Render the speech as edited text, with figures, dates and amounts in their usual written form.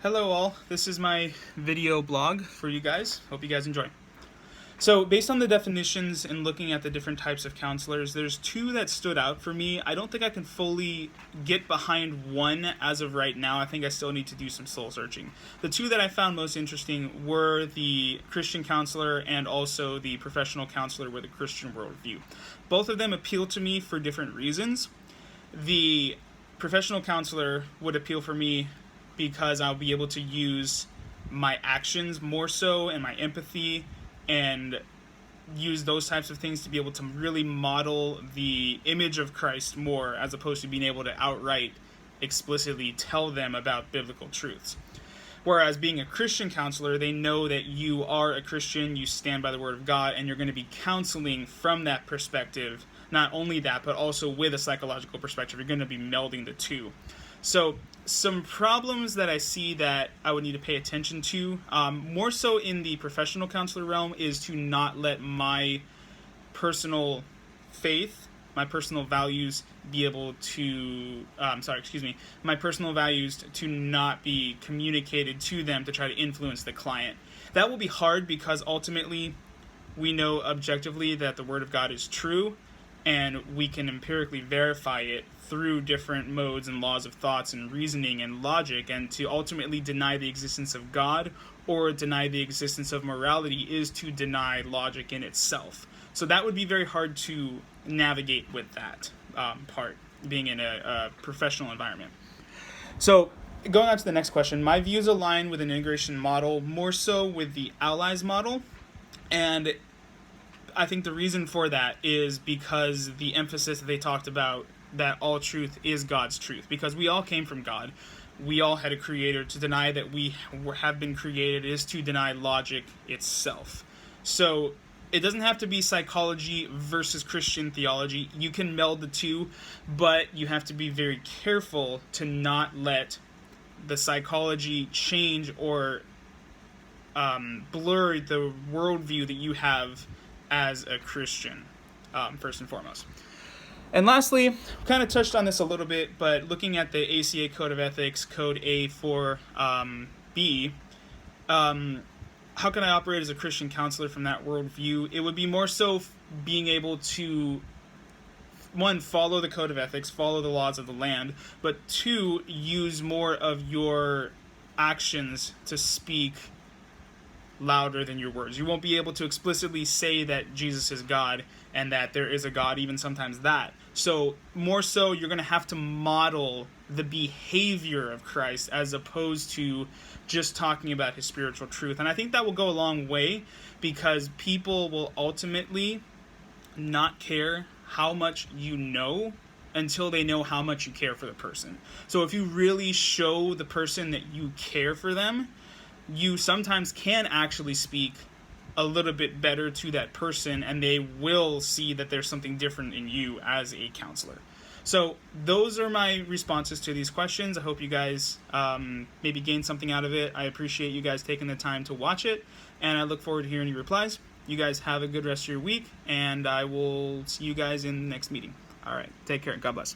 Hello all, this is my video blog for you guys. Hope you guys enjoy. So based on the definitions and looking at the different types of counselors, there's two that stood out for me. I don't think I can fully get behind one as of right now. I think I still need to do some soul searching. The two that I found most interesting were the Christian counselor and also the professional counselor with a Christian worldview. Both of them appeal to me for different reasons. The professional counselor would appeal for me because I'll be able to use my actions more so and my empathy and use those types of things to be able to really model the image of Christ more, as opposed to being able to outright explicitly tell them about biblical truths. Whereas being a Christian counselor, they know that you are a Christian, you stand by the Word of God, and you're going to be counseling from that perspective. Not only that, but also with a psychological perspective. You're going to be melding the two. So some problems that I see that I would need to pay attention to, more so in the professional counselor realm, is to not let my personal faith, my personal values be able to, my personal values to not be communicated to them to try to influence the client. That will be hard because ultimately we know objectively that the Word of God is true, and we can empirically verify it through different modes and laws of thoughts and reasoning and logic, and to ultimately deny the existence of God or deny the existence of morality is to deny logic in itself. So that would be very hard to navigate with that part, being in a professional environment. So going on to the next question, my views align with an integration model, more so with the allies model, and I think the reason for that is because the emphasis that they talked about, that all truth is God's truth, because we all came from God. We all had a creator. To deny that we have been created is to deny logic itself. So it doesn't have to be psychology versus Christian theology. You can meld the two, but you have to be very careful to not let the psychology change or blur the worldview that you have as a Christian, first and foremost. And lastly, kind of touched on this a little bit, but looking at the ACA Code of Ethics, Code A4B, how can I operate as a Christian counselor from that worldview? It would be more so being able to, one, follow the Code of Ethics, follow the laws of the land, but two, use more of your actions to speak louder than your words. You won't be able to explicitly say that Jesus is God and that there is a God, even sometimes that. So more so, you're going to have to model the behavior of Christ as opposed to just talking about his spiritual truth. And I think that will go a long way, because people will ultimately not care how much you know until they know how much you care for the person. So if you really show the person that you care for them, you sometimes can actually speak a little bit better to that person, and they will see that there's something different in you as a counselor. So those are my responses to these questions. I hope you guys maybe gained something out of it. I appreciate you guys taking the time to watch it, and I look forward to hearing your replies. You guys have a good rest of your week, and I will see you guys in the next meeting. All right, take care. God bless.